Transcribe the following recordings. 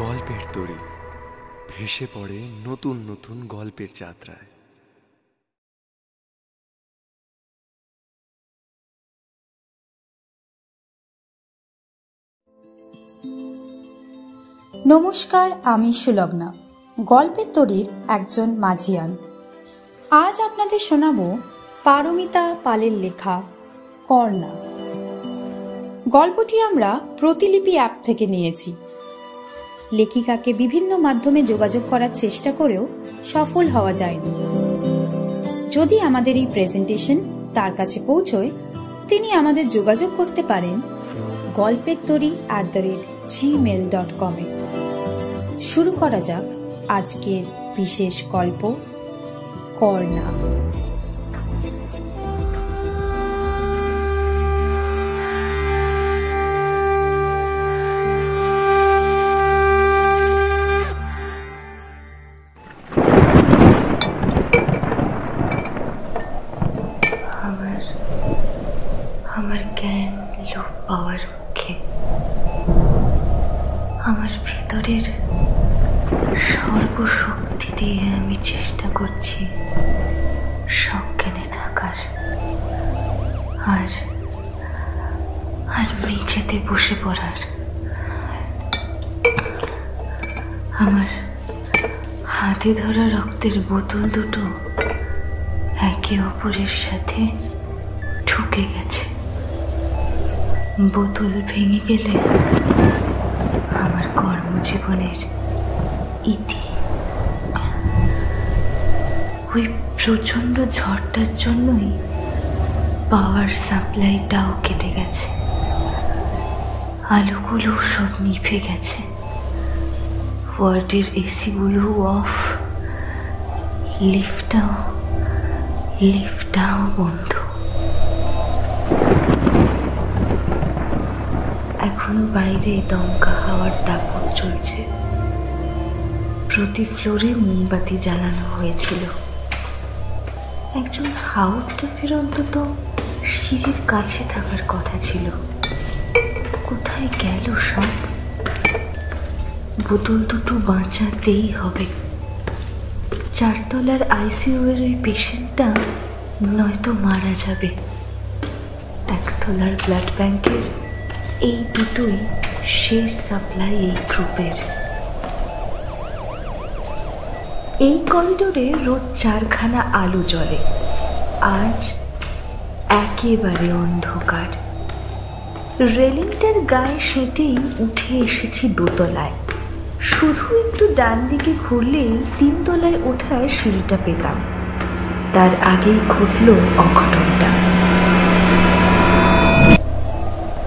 গল্পের তরী ভেসে পড়ে নতুন নতুন গল্পের যাত্রায়। নমস্কার, আমি সুলগ্না, গল্পের তরীর একজন মাঝিয়ান। আজ আপনাদের শোনাবো পারমিতা পালের লেখা কর্ণা। গল্পটি আমরা প্রতিলিপি অ্যাপ থেকে নিয়েছি। লেখিকাকে বিভিন্ন মাধ্যমে যোগাযোগ করার চেষ্টা করেও সফল হওয়া যায়নি। যদি আমাদের এই প্রেজেন্টেশন তার কাছে পৌঁছয়, তিনি আমাদের যোগাযোগ করতে পারেন golpettori@gmail.com এ। শুরু করা যাক আজকের বিশেষ গল্প কর্ণা। আমার জ্ঞান লোপ পাওয়ার মুখে আমার ভেতরের সর্বশক্তি দিয়ে আমি চেষ্টা করছি সজ্ঞানে থাকার, আর মেঝেতে বসে পড়ার। আমার হাতে ধরা রক্তের বোতল দুটো একে অপরের সাথে ঠুকে গেছে। বোতল ভেঙে গেলে আমার কর্মজীবনের ইতি। ওই প্রচণ্ড ঝড়টার জন্যই পাওয়ার সাপ্লাইটাও কেটে গেছে, আলোগুলো সব নিভে গেছে, ওয়ার্ডের এসিগুলো অফ, লিফটটাও বন্ধ। এখন বাইরে দমকা হাওয়ার দাপট চলছে। প্রতি ফ্লোরে মোমবাতি জ্বালানো হয়েছিল। একজন হাউস স্টাফের অন্তত সিঁড়ির কাছে থাকার কথা ছিল। কোথায় গেল সব? বোতল দুটো বাঁচাতেই হবে। 4 তলার আইসিইউ এর ওই পেশেন্টটা নয়তো মারা যাবে। 1 তলার ব্লাড ব্যাংকের এই দুটোই শেষ সাপ্লাই এই গ্রুপের। এই করিডোরে রোজ 4খানা আলো জ্বলে। আজ একেবারে অন্ধকার। রেলিংটার গায়ে সেটেই উঠে এসেছি 2 তলায়। শুধু একটু ডান দিকে ঘুরলেই 3 তলায় ওঠার সিঁড়িটা পেতাম। তার আগেই ঘটল অঘটনটা।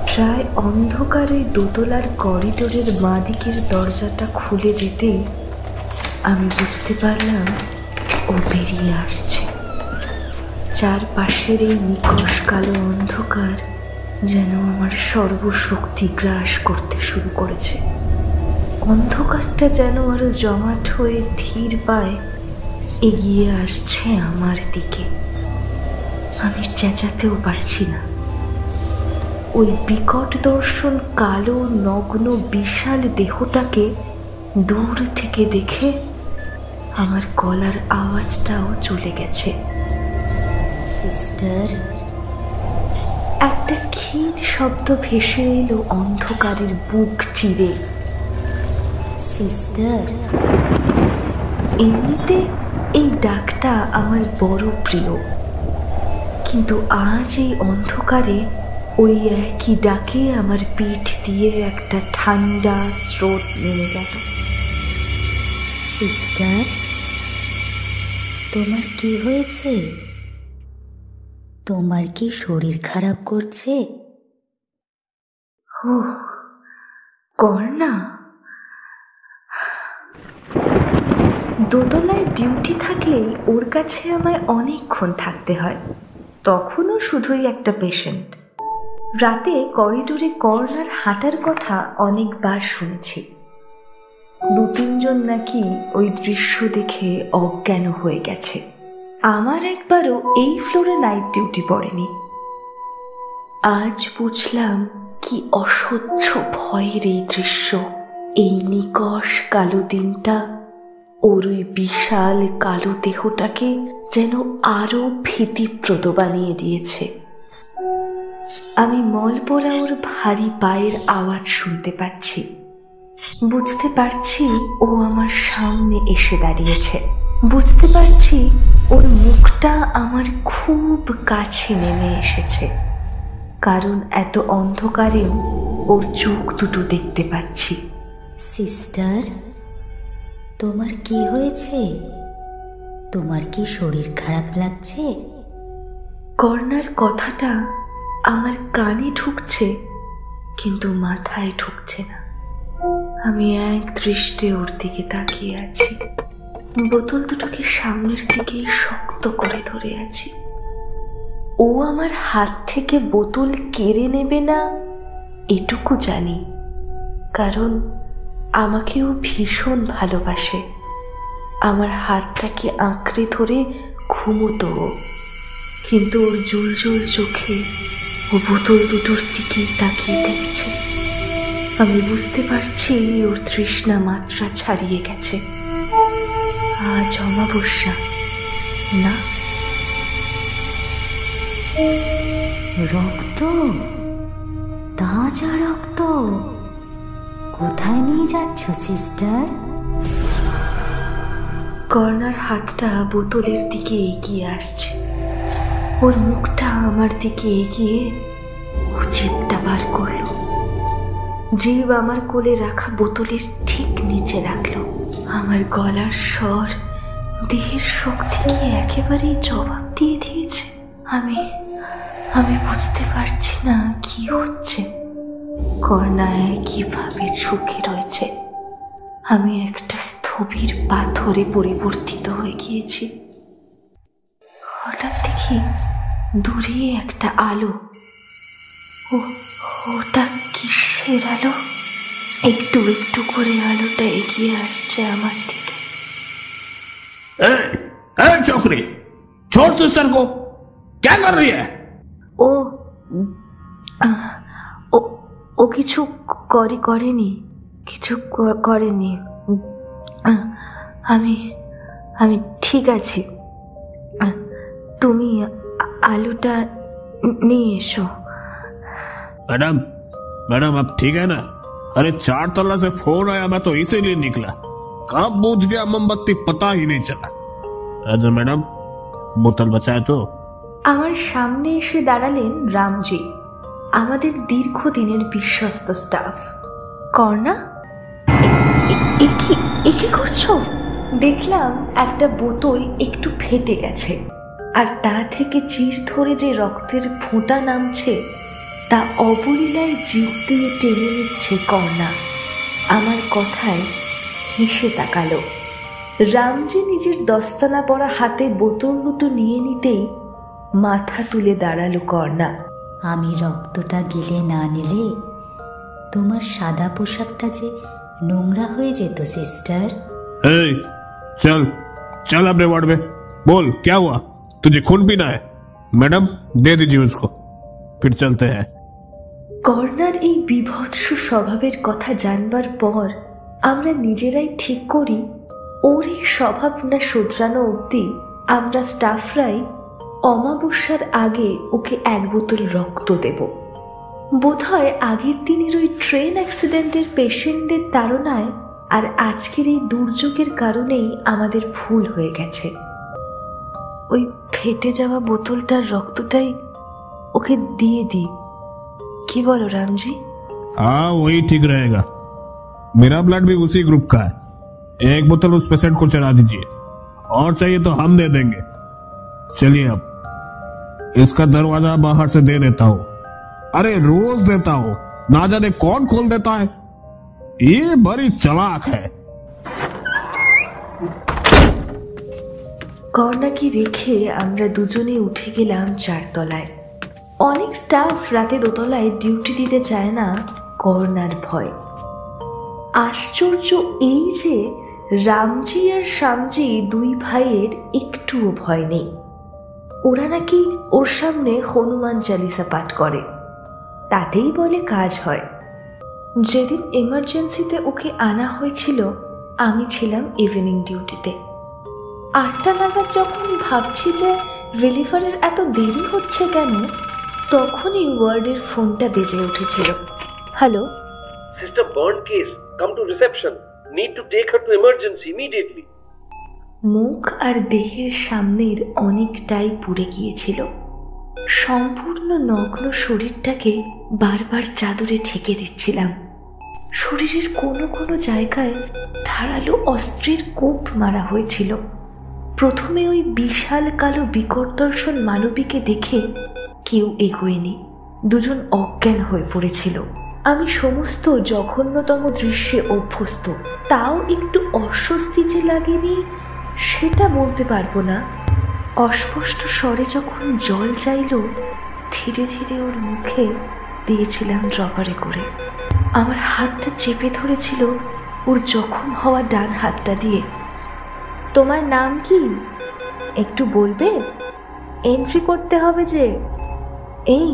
প্রায় অন্ধকারে 2 তলার করিডোরের বাঁ দিকের দরজাটা খুলে যেতেই আমি বুঝতে পারলাম ও বেরিয়ে আসছে। চারপাশের এই নিকষ কালো অন্ধকার যেন আমার সর্বশক্তি গ্রাস করতে শুরু করেছে। অন্ধকারটা যেন আরো জমাট হয়ে ধীর পায়ে এগিয়ে আসছে আমার দিকে। আমি চেঁচাতেও পারছি না। ওই বিকট দর্শন কালো নগ্ন বিশাল দেহটাকে দূর থেকে দেখে আমার গলার আওয়াজটাও চলে গেছে। সিস্টার, একটা ক্ষীণ শব্দ ভেসে এলো অন্ধকারের বুক চিরে। সিস্টার। এমনিতে এই ডাকটা আমার বড় প্রিয়, কিন্তু আজ এই অন্ধকারে ওই একই ডাকে আমার পিঠ দিয়ে একটা ঠান্ডা স্রোত নেমে গেল। সিস্টার, তোমার কি হয়েছে? তোমার কি শরীর খারাপ করছে? ও কর্ণা। 2 তলায় ডিউটি থাকলে ওর কাছে আমায় অনেকক্ষণ থাকতে হয়। তখনও শুধুই একটা পেশেন্ট। রাতে করিডোরে কর্ণার হাঁটার কথা অনেকবার শুনেছি। 2-3 জন নাকি ওই দৃশ্য দেখে অজ্ঞান হয়ে গেছে। আমার একবারও এই ফ্লোরে নাইট ডিউটি পড়েনি। আজ বুঝলাম কি অসহ্য ভয়ের এই দৃশ্য। এই নিকষ কালো দিনটা ওর ওই বিশাল কালো দেহটাকে যেন আরো ভীতিপ্রদ বানিয়ে দিয়েছে। আমি মল পড়া ওর ভারী পায়ের আওয়াজ শুনতে পাচ্ছি। বুঝতে পারছি ও আমার সামনে এসে দাঁড়িয়েছে। বুঝতে পারছি ওর মুখটা আমার খুব কাছে নেমে এসেছে, কারণ এত অন্ধকারেও ওর চোখ দুটো দেখতে পাচ্ছি। সিস্টার, তোমার কি হয়েছে? তোমার কি শরীর খারাপ লাগছে? কর্ণার কথাটা আমার কানে ঢুকছে, কিন্তু মাথায় ঢুকছে না। আমি এক দৃষ্টে ওর দিকে তাকিয়ে আছি। বোতল দুটোকে সামনের দিকে শক্ত করে ধরে আছি। ও আমার হাত থেকে বোতল কেড়ে নেবে না এটুকু জানি, কারণ আমাকে ও ভীষণ ভালোবাসে। আমার হাতটাকে আঁকড়ে ধরে ঘুমোতো ও, কিন্তু ওর জুলজুল চোখে ও বোতল দুটোর দিকেই তাকিয়ে দেখছে। আমি বুঝতে পারছি ওর তৃষ্ণা মাত্রা ছাড়িয়ে গেছে। আজ অমাবস্যা না? রক্ত, তাজা রক্ত। কোথায় নিয়ে যাচ্ছ সিস্টার? কর্ণার হাতটা বোতলের দিকে এগিয়ে আসছে। ওর মুখটা আমার দিকে এগিয়ে ও জিভটা বার করলো। জিভ আমার কোলে রাখা বোতলের ঠিক নিচে রাখলো। আমার গলার স্বর দেহের শক্তিকে একেবারেই জবাব দিয়ে দিয়েছে। আমি বুঝতে পারছি না কি হচ্ছে। কর্ণা একইভাবে ঝুঁকে রয়েছে। আমি একটা স্থবির পাথরে পরিবর্তিত হয়ে গিয়েছি। হঠাৎ দেখি দূরে একটা আলো। ওটা কিসের আলো? একটু একটু করে আলোটা এগিয়ে আসছে আমার দিকে। चौकरी, छोड़ सिस्टर को, क्या कर रही है? ও কিছু করেনি, কিছু করেনি। আমি ঠিক আছি। তুমি আলুটা নিয়ে এসো। मैडम मैडम आप ठीक है ना? अरे 4 तला से फोन आया, मैं तो इसीलिए निकला। कब बुझ गया मोमबत्ती पता ही नहीं चला। अच्छा मैडम, बोतल बचाए तो? আমার সামনে এসে দাঁড়ালেন রামজি, আমাদের দীর্ঘদিনের বিশ্বস্ত স্টাফ। কর্ণা, এ কি করছো? দেখলাম একটা বোতল একটু ফেটে গেছে, আর তা থেকে চির ধরে যে রক্তের ফোঁটা নামছে তা অবলীলায় জিভ দিয়ে টেনে নিচ্ছে কর্ণা। আমার কথায় হেসে তাকালো। রামজি নিজের দস্তানা পরা হাতে বোতল দুটো নিয়ে নিতেই মাথা তুলে দাঁড়ালো কর্ণা। আমি রক্তটা গিলে না নিলে তোমার সাদা পোশাকটা যে নোংরা হয়ে যেত সিস্টার। चल चल अपने वार्ड में, बोल क्या हुआ? तुझे खून पीना है? मैडम दे दीजिए उसको, फिर चलते हैं। কর্ণার এই বিভৎস স্বভাবের কথা জানবার পর আমরা নিজেরাই ঠিক করি ওর এই স্বভাব না শোধরানো অবধি আমরা স্টাফরাই অমাবস্যার আগে ওকে 1 বোতল রক্ত দেব। বোধহয় আগের দিনের ওই ট্রেন অ্যাক্সিডেন্টের পেশেন্টদের তাড়নায় আর আজকের এই দুর্যোগের কারণেই আমাদের ভুল হয়ে গেছে। ওই ফেটে যাওয়া বোতলটার রক্তটাই ওকে দিয়ে দিই, কি বলো রামজি? हाँ वही ठीक रहेगा। मेरा ब्लड भी उसी ग्रुप का है। 1 बोतल उस पेशेंट को चढ़ा दीजिए, और चाहिए तो हम दे देंगे। चलिए अब इसका दरवाजा बाहर से दे देता हूँ। अरे रोज देता हूँ, ना जाने कौन खोल देता है। ये बड़ी चालाक है। কর্ণাকে রেখে আমরা দুজনে উঠে গেলাম 4 তলায়। অনেক স্টাফ রাতে দোতলায় ডিউটি দিতে চায় না কর্ণার ভয়। আশ্চর্য এই যে রামজি আর শ্যামজি 2 ভাইয়ের একটুও ভয় নেই। ওরা নাকি ওর সামনে হনুমান চালিসা পাঠ করে, তাতেই বলে কাজ হয়। যেদিন এমার্জেন্সিতে ওকে আনা হয়েছিল আমি ছিলাম ইভিনিং ডিউটিতে। 8টা নাগাদ যখন ভাবছি যে রিলিভারের এত দেরি হচ্ছে কেন, তখনই ওয়ার্ডের ফোনটা বেজে উঠেছিল। Hello, Sister burn case. Come to reception. Need to take her to emergency immediately. মুখ আর দেহের সামনের অনেকটাই পুড়ে গিয়েছিল। সম্পূর্ণ নগ্ন শরীরটাকে বারবার চাদরে ঢেকে দিচ্ছিলাম। শরীরের কোনো কোনো জায়গায় ধারালো অস্ত্রের কোপ মারা হয়েছিল। প্রথমে ওই বিশাল কালো বিকটদর্শন মানবীকে দেখে কেউ এগোয়নি, দুজন অজ্ঞান হয়ে পড়েছিল। আমি সমস্ত জঘন্যতম দৃশ্যে অভ্যস্ত, তাও একটু অস্বস্তি যে লাগেনি সেটা বলতে পারবো না। অস্পষ্ট স্বরে যখন জল চাইল, ধীরে ধীরে ওর মুখে দিয়েছিলাম ড্রপারে করে। আমার হাতটা চেপে ধরেছিল ওর জখম হওয়া ডান হাতটা দিয়ে। তোমার নাম কি একটু বলবে? এন্ট্রি করতে হবে যে। এই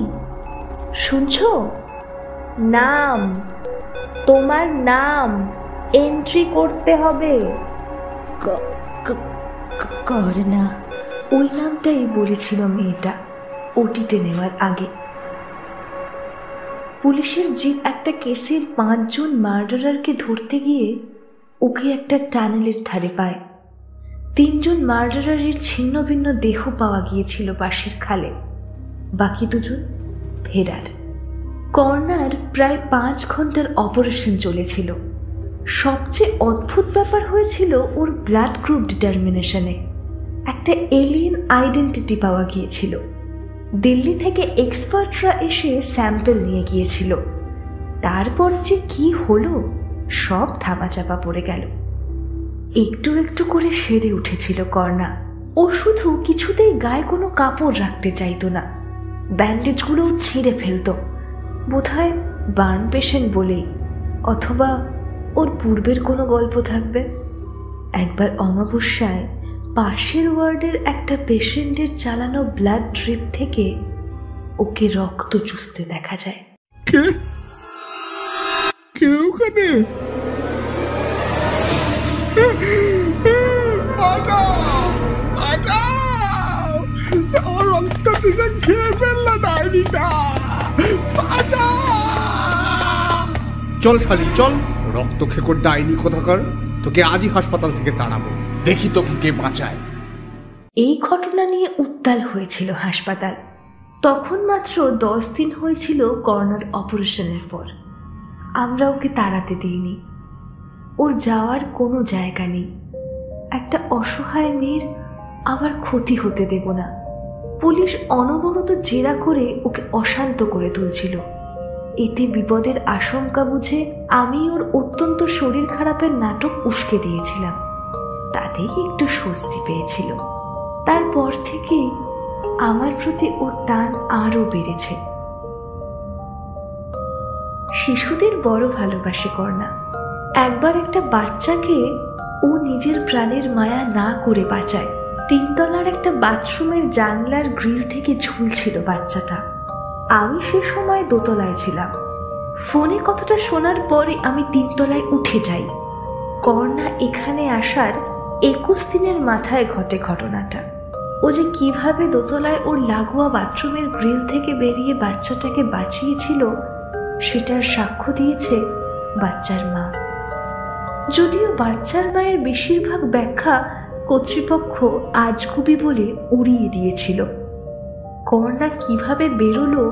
শুনছো? নাম, তোমার নাম এন্ট্রি করতে হবে। করনা। ওই নামটাই বলেছিল মেয়েটা ওটিতে নেওয়ার আগে। পুলিশের জিপ একটা কেসের 5 জন মার্ডারারকে ধরতে গিয়ে ওকে একটা টানেলের ধারে পায়। 3 জন মার্ডারারের ছিন্ন ভিন্ন দেহ পাওয়া গিয়েছিল পাশের খালে, বাকি 2 জন ফেরার। কর্নার প্রায় 5 ঘন্টার অপারেশন চলেছিল। সবচেয়ে অদ্ভুত ব্যাপার হয়েছিল ওর ব্লাড গ্রুপ ডিটারমিনেশনে একটা এলিয়েন আইডেন্টিটি পাওয়া গিয়েছিল। দিল্লি থেকে এক্সপার্টরা এসে স্যাম্পল নিয়ে গিয়েছিল। তারপর যে কি হলো সব ধামাচাপা পড়ে গেল। একটু একটু করে সেরে উঠেছিল কর্না। ও শুধু কিছুতেই গায়ে কোনো কাপড় রাখতে চাইতো না, ব্যান্ডেজগুলোও ছিঁড়ে ফেলতো। বোধহয় বার্ন পেশেন্ট বলেই, অথবা ওর পূর্বের কোনো গল্প থাকবে। একবার অমাবস্যায় পাশের ওয়ার্ডের একটা পেশেন্টের চালানো ব্লাড ড্রিপ থেকে ওকে রক্ত চুষতে দেখা যায়। কে কে ওখানে? রক্ত চুষে খেয়ে ফেললো ডাইনিটা। চল শালি চল, রক্ত খেকোর ডাইনি কোথাকার, তোকে আজই হাসপাতাল থেকে তাড়াবো, দেখি তোকে কে বাঁচায়। এই ঘটনা নিয়ে উত্তাল হয়েছিল হাসপাতাল। তখন মাত্র 10 দিন হয়েছিল কর্নার অপারেশনের পর। আমরা ওকে তাড়াতে দিইনি, ওর যাওয়ার কোনো জায়গা নেই। একটা অসহায় মেয়ের আবার ক্ষতি হতে দেব না। পুলিশ অনবরত জেরা করে ওকে অশান্ত করে তুলছিল। এতে বিপদের আশঙ্কা বুঝে আমি ওর অত্যন্ত শরীর খারাপের নাটক উস্কে দিয়েছিলাম, তাতেই একটু স্বস্তি পেয়েছিল। তারপর থেকে আমার প্রতি ওর টান আরও বেড়েছে। শিশুদের বড় ভালোবাসে কর্না। একবার একটা বাচ্চাকে ও নিজের প্রাণের মায়া না করে বাঁচায়। 3 তলার একটা বাথরুমের জানলার গ্রিল থেকে ঝুলছিল বাচ্চাটা। আমি সে সময় 2 তলায় ছিলাম। ফোনে কথাটা শোনার পরে আমি 3 তলায় উঠে যাই। কর্না এখানে আসার 21 দিনের মাথায় ঘটে ঘটনাটা। ও যে কিভাবে 2 তলায় ওর লাগোয়া বাথরুমের গ্রিল থেকে বেরিয়ে বাচ্চাটাকে বাঁচিয়েছিল সেটার সাক্ষ্য দিয়েছে বাচ্চার মা। যদিও বাচ্চার মায়ের বেশিরভাগ ব্যাখ্যা কর্তৃপক্ষ আজগুবি বলে উড়িয়ে দিয়েছিল। কর্না কিভাবে বেরোলো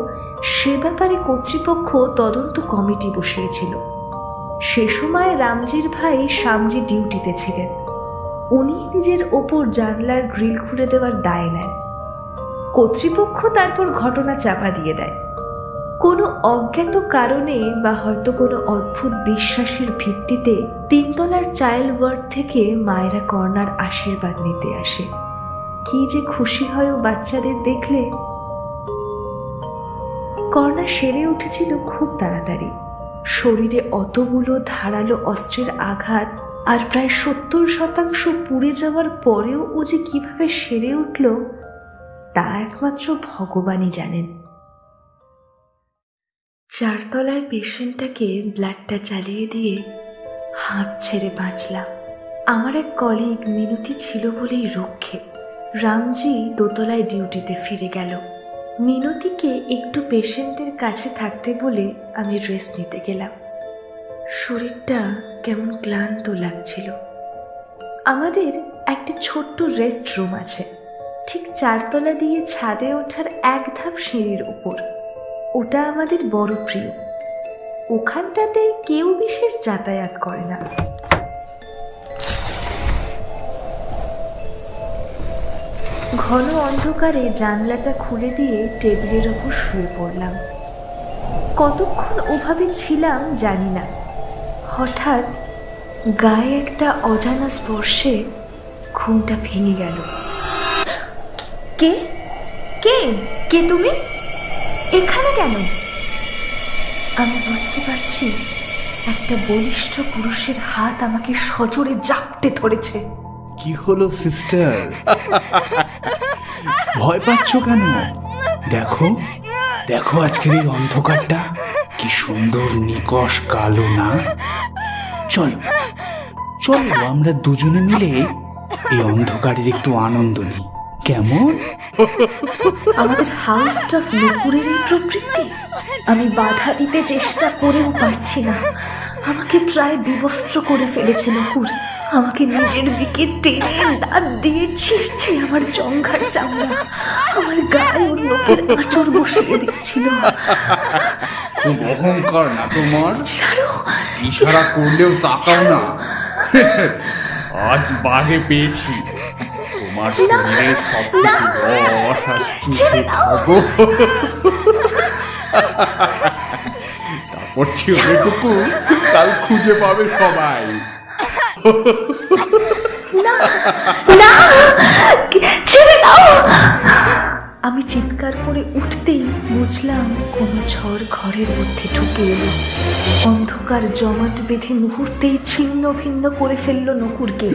সে ব্যাপারে কর্তৃপক্ষ তদন্ত কমিটি বসিয়েছিল। সে সময় রামজির ভাই শ্যামজি ডিউটিতে ছিলেন। উনি নিজের ওপর জানলার গ্রিল খুলে দেওয়ার দায় নেন। কর্তৃপক্ষ তারপর ঘটনা চাপা দিয়ে দেয়। কোনো অজ্ঞাত কারণে বা হয়তো কোনো অদ্ভুত বিশ্বাসের ভিত্তিতে 3 তলার চাইল্ড ওয়ার্ড থেকে মায়েরা কর্নার আশীর্বাদ নিতে আসে। কি যে খুশি হয় ও বাচ্চাদের দেখলে। কর্না সেরে উঠেছিল খুব তাড়াতাড়ি। শরীরে অতগুলো ধারালো অস্ত্রের আঘাত আর প্রায় 70% পুড়ে যাওয়ার পরেও ও যে কিভাবে সেরে উঠল তা একমাত্র ভগবানই জানেন। চারতলায় পেশেন্টটাকে ব্লাডটা চালিয়ে দিয়ে হাঁপ ছেড়ে বাঁচলাম। আমার এক কলিগ মিনতি ছিল বলেই রক্ষে। রামজি দোতলায় ডিউটিতে ফিরে গেল। মিনতিকে একটু পেশেন্টের কাছে থাকতে বলে আমি রেস্ট নিতে গেলাম। শরীরটা কেমন ক্লান্ত লাগছিল। আমাদের একটা ছোট্ট রেস্ট রুম আছে, ঠিক চারতলা দিয়ে ছাদে ওঠার এক ধাপ সিঁড়ির উপর। ওটা আমাদের বড় প্রিয়। ওখানটাতে কেউ বিশেষ যাতায়াত করে না। ঘন অন্ধকারে জানলাটা খুলে দিয়ে টেবিলের ওপর শুয়ে পড়লাম। কতক্ষণ ওভাবে ছিলাম জানি না। হঠাৎ গায়ে একটা অজানা স্পর্শে ঘুমটা ভেঙে গেল। কে কে কে তুমি এখানে কেন? আমি বুঝতে পারছি একটা বলিষ্ঠ পুরুষের হাত আমাকে সজোরে জাপটে ধরেছে। কি হলো সিস্টার, ভয় পাচ্ছ কেন? দেখো দেখো আজকের এই অন্ধকারটা কি সুন্দর নিকষ কালো না? চলো চলো আমরা দুজনে মিলে এই অন্ধকারের একটু আনন্দ নিই, কেমন? আমাদের হাউস স্টাফ নুপুরের এই প্রবৃত্তি। আমি বাধা দিতে চেষ্টা করেও পারছি না। আমাকে প্রায় বিবস্ত্র করে ফেলেছে নুপুর। আমাকে নিজের দিকে টেনে দাঁত দিয়ে ছিঁড়ছে আমার জঙ্ঘার চামড়া। আমার গায়ে ওর লোকের আঁচড় বসিয়ে দিচ্ছিল। খুব অহংকার না তোমার? ছাড়ো, ইশারা করলেও তাকাও না। আজ বাগে পেয়েছি তোমার শরীরের সব রস আর চুষে খাবো। তারপর ছেলেটুকু কাল খুঁজে পাবে সবাই। আমি চিৎকার করে উঠতেই বুঝলাম কোনো ঝড় ঘরের মধ্যে ঢুকে এলো। অন্ধকার জমাট বেঁধে মুহূর্তেই ছিন্ন ভিন্ন করে ফেললো নকুরকে।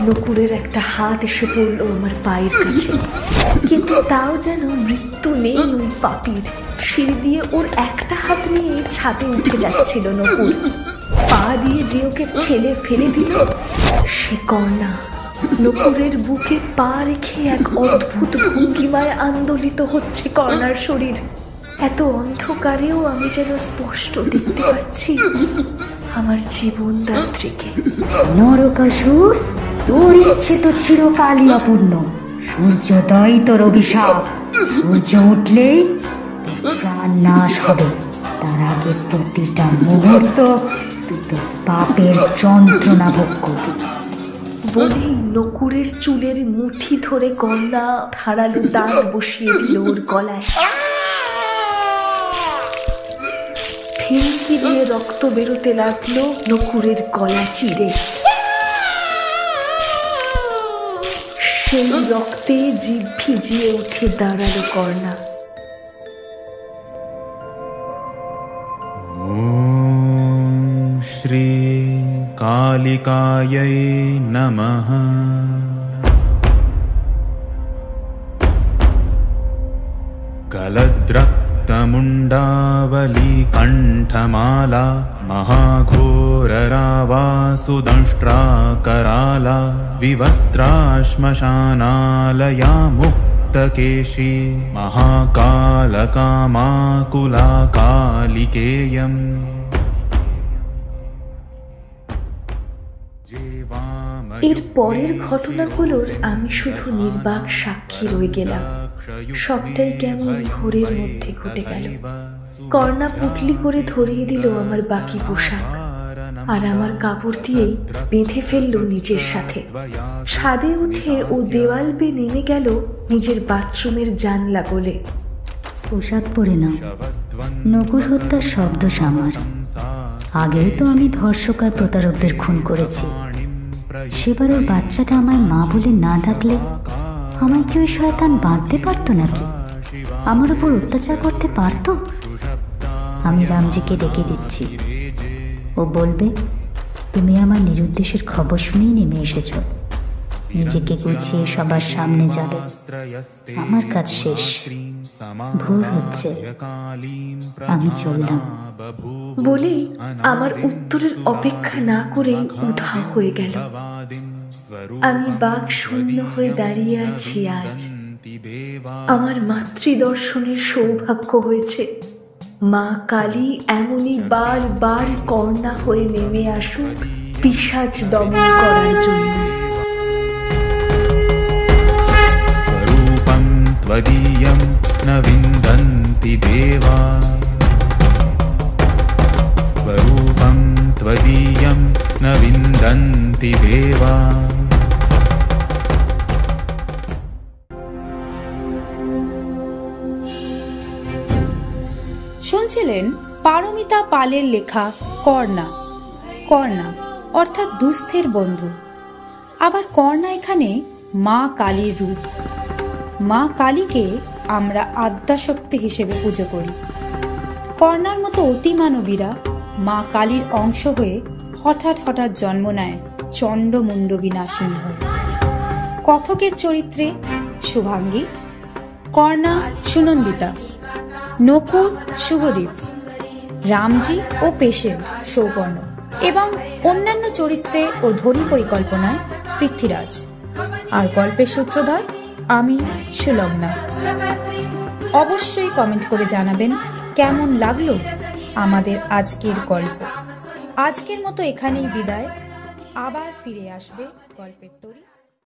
নকুরের একটা হাত এসে পড়লো আমার পায়ের কাছে, কিন্তু তাও যেন মৃত্যু নেই ওই পাপীর। সিঁড়ি দিয়ে ওর একটা হাত নিয়ে ছাদে উঠে যাচ্ছিল নকুর। পা দিয়ে যে ওকে ঠেলে ফেলে দিল সে কর্ণা। নকুরের বুকে পা রেখে এক অদ্ভুত ভঙ্গিমায় আন্দোলিত হচ্ছে কর্ণার শরীর। এত অন্ধকারেও আমি যেন স্পষ্ট দেখতে পাচ্ছি আমার জীবনদাত্রীকে। নরকাসুর, তোর ইচ্ছে তো চিরকালই অপূর্ণ। সূর্যোদয় তোর অভিশাপ। সূর্য উঠলেই প্রাণ নাশ হবে। তার আগে প্রতিটা মুহূর্ত তুই তোর পাপের যন্ত্রণা ভোগ করবি। বলেই নকুরের চুলের মুঠি ধরে কন্যা ধারালো দাঁত বসিয়ে দিল ওর গলায়। ফিনকি দিয়ে রক্ত বেরোতে লাগলো নকুরের গলা চিরে। সেই রক্তে জিভ ভিজিয়ে উঠে দাঁড়ালো কর্ণা। শ্রী কালিকাयै নমঃ। गलद्रक्तमुण्डावली कण्ठमाला महाघोररावासुदंष्ट्राकराला विवस्त्रा श्मशानालया मुक्तकेशी महाकालकामाकुला कालिकेयम्। এর পরের ঘটনাগুলোর আমি শুধু নির্বাক সাক্ষী রয়ে গেলাম। সবটাই কেমন ভোরের মধ্যে ঘটে গেল। কর্ণা পুটলি করে ধরিয়ে দিল আমার বাকি পোশাক, আর আমার কাপড় দিয়েই বেঁধে ফেললো নিজের সাথে। ছাদে উঠে ও দেওয়াল বেয়ে নেমে গেল নিজের বাথরুমের জানলা বলে। পোশাক পরে নাও, নকুর হত্যার শব্দ সামার। আগেও তো আমি ধর্ষক আর প্রতারকদের খুন করেছি। সেবারের বাচ্চাটা আমায় মা বলে না ডাকলে আমায় কি ওই শয়তান বাঁধতে পারতো নাকি? আমার উপর অত্যাচার করতে পারতো? আমি রামজিকে ডেকে দিচ্ছি। ও বলবে তুমি আমার নিরুদ্দেশের খবর শুনেই নেমে এসেছ। নিজেকে গুছিয়ে সবার সামনে যাবে। আমার কাজ শেষ, ভোর হচ্ছে, আমি চললাম। বলেই আমার উত্তরের অপেক্ষা না করে উধাও হয়ে গেল। আমি বাক শূন্য হয়ে দাঁড়িয়ে আছি আজ। আমার মাতৃদর্শনের সৌভাগ্য হয়েছে। মা কালী এমনই বারবার কর্ণা হয়ে নেমে আসুন পিশাচ দমন করার জন্য। स्वरूपं त्वदीयं न विन्दन्ति देवा स्वरूपं त्वदीयं न विन्दन्ति देवा। শুনছিলেন পারমিতা পালের লেখা কর্ণা। কর্ণা অর্থাৎ দুস্থের বন্ধু। আবার কর্ণা এখানে মা কালীর রূপ। মা কালীকে আমরা আদ্যাশক্তি হিসেবে পুজো করি। কর্ণার মতো অতিমানবীরা মা কালীর অংশ হয়ে হঠাৎ হঠাৎ জন্ম নেয় চণ্ডমুণ্ড বিনাশিনী হয়ে। কথকের চরিত্রে শুভাঙ্গী, কর্ণা সুনন্দিতা, নকুর শুভদীপ, রামজি ও পেশেন সৌপর্ণ এবং অন্যান্য চরিত্রে ও ধ্বনি পরিকল্পনায় পৃথ্বীরাজ। আর গল্পের সূত্রধর আমি সুলগ্না। অবশ্যই কমেন্ট করে জানাবেন কেমন লাগলো আমাদের আজকের গল্প। আজকের মতো এখানেই বিদায়। আবার ফিরে আসবে গল্পের তরী।